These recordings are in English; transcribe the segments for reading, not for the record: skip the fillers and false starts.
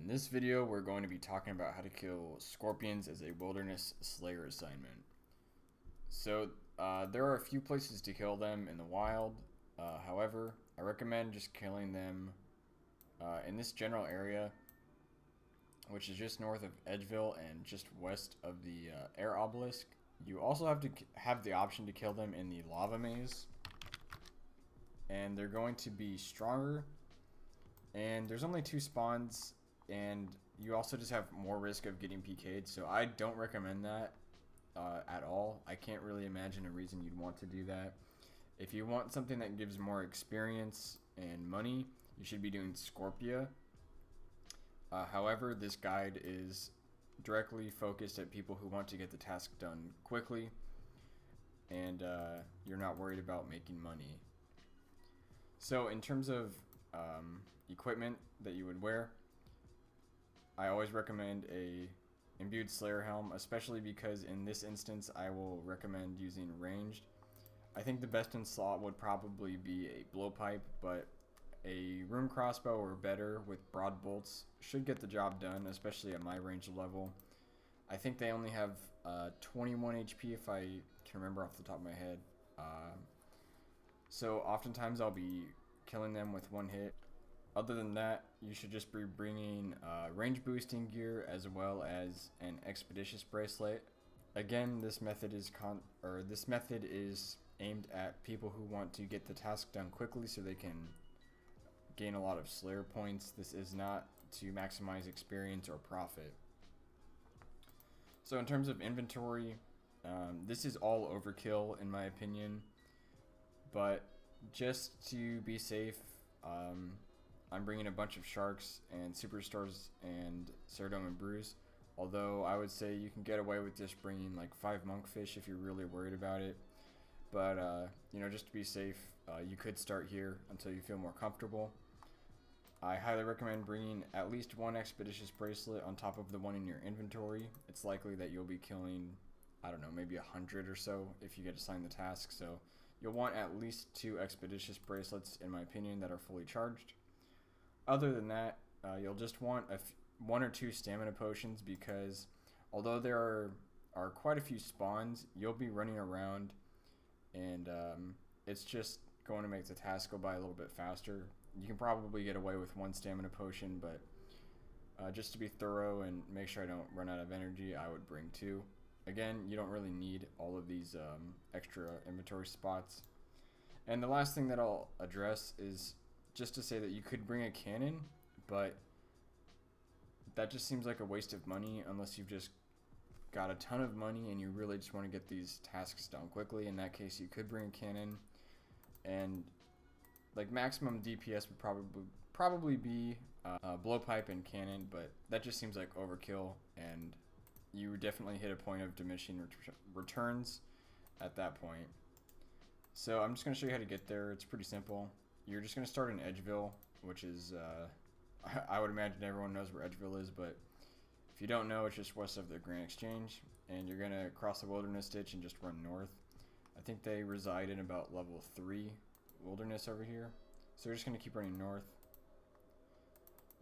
In this video, we're going to be talking about how to kill scorpions as a wilderness slayer assignment. So, there are a few places to kill them in the wild. However, I recommend just killing them in this general area, which is just north of Edgeville and just west of the air obelisk. You also have to have the option to kill them in the lava maze, and they're going to be stronger. And there's only 2 spawns, and you also just have more risk of getting PK'd, so I don't recommend that at all. I can't really imagine a reason you'd want to do that. If you want something that gives more experience and money, you should be doing Scorpia. However, this guide is directly focused at people who want to get the task done quickly, and you're not worried about making money. So in terms of equipment that you would wear, I always recommend a imbued Slayer helm, especially because in this instance I will recommend using ranged. I think the best in slot would probably be a blowpipe, but a room crossbow or better with broad bolts should get the job done, especially at my range level. I think they only have 21 HP if I can remember off the top of my head. So oftentimes I'll be killing them with one hit. Other than that, you should just be bringing range boosting gear as well as an expeditious bracelet. Again, this method is aimed at people who want to get the task done quickly so they can gain a lot of Slayer points. This is not to maximize experience or profit. So in terms of inventory, this is all overkill in my opinion, but just to be safe, I'm bringing a bunch of sharks and superstars and Ceradome and Bruise. Although I would say you can get away with just bringing like 5 monkfish if you're really worried about it. But you know, just to be safe, you could start here until you feel more comfortable. I highly recommend bringing at least 1 expeditious bracelet on top of the one in your inventory. It's likely that you'll be killing, I don't know, maybe 100 or so if you get assigned the task. So you'll want at least 2 expeditious bracelets, in my opinion, that are fully charged. Other than that, you'll just want 1 or 2 stamina potions, because although there are quite a few spawns, you'll be running around, and it's just going to make the task go by a little bit faster. You can probably get away with 1 stamina potion, but just to be thorough and make sure I don't run out of energy, I would bring 2. Again, you don't really need all of these extra inventory spots. And the last thing that I'll address is just to say that you could bring a cannon, but that just seems like a waste of money unless you've just got a ton of money and you really just want to get these tasks done quickly. In that case, you could bring a cannon, and like maximum DPS would probably be blowpipe and cannon, but that just seems like overkill, and you would definitely hit a point of diminishing returns at that point. So I'm just going to show you how to get there. It's pretty simple. You're just going to start in Edgeville, which is, I would imagine everyone knows where Edgeville is, but if you don't know, it's just west of the Grand Exchange, and you're going to cross the Wilderness Ditch and just run north. I think they reside in about level 3 Wilderness over here, so we're just going to keep running north.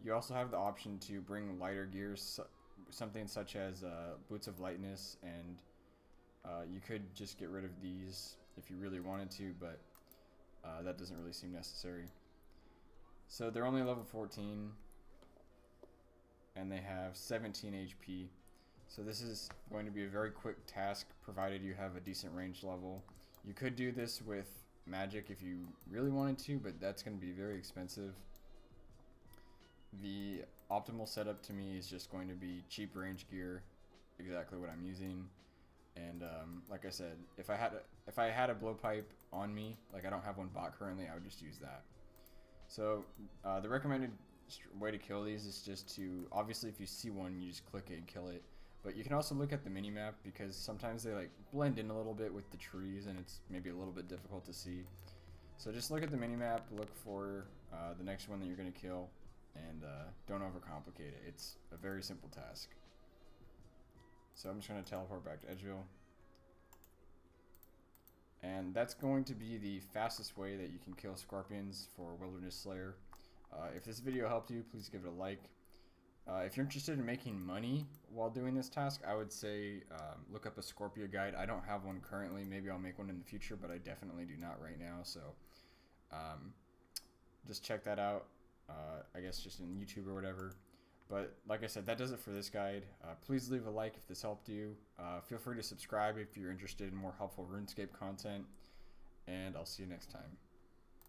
You also have the option to bring lighter gears, something such as Boots of Lightness, and you could just get rid of these if you really wanted to, but that doesn't really seem necessary. So they're only level 14, and they have 17 HP. So this is going to be a very quick task, provided you have a decent range level. You could do this with magic if you really wanted to, but that's going to be very expensive. The optimal setup to me is just going to be cheap range gear, exactly what I'm using. And like I said, if I had a blowpipe on me, like I don't have one bought currently, I would just use that. So the recommended way to kill these is just to, obviously if you see one, you just click it and kill it. But you can also look at the mini-map, because sometimes they like blend in a little bit with the trees and it's maybe a little bit difficult to see. So just look at the mini-map, look for the next one that you're going to kill, and don't overcomplicate it. It's a very simple task. So I'm just going to teleport back to Edgeville. And that's going to be the fastest way that you can kill scorpions for Wilderness Slayer. If this video helped you, please give it a like. If you're interested in making money while doing this task, I would say look up a Scorpio guide. I don't have one currently. Maybe I'll make one in the future, but I definitely do not right now. So just check that out. I guess just in YouTube or whatever. But like I said, that does it for this guide. Please leave a like if this helped you. Feel free to subscribe if you're interested in more helpful RuneScape content. And I'll see you next time.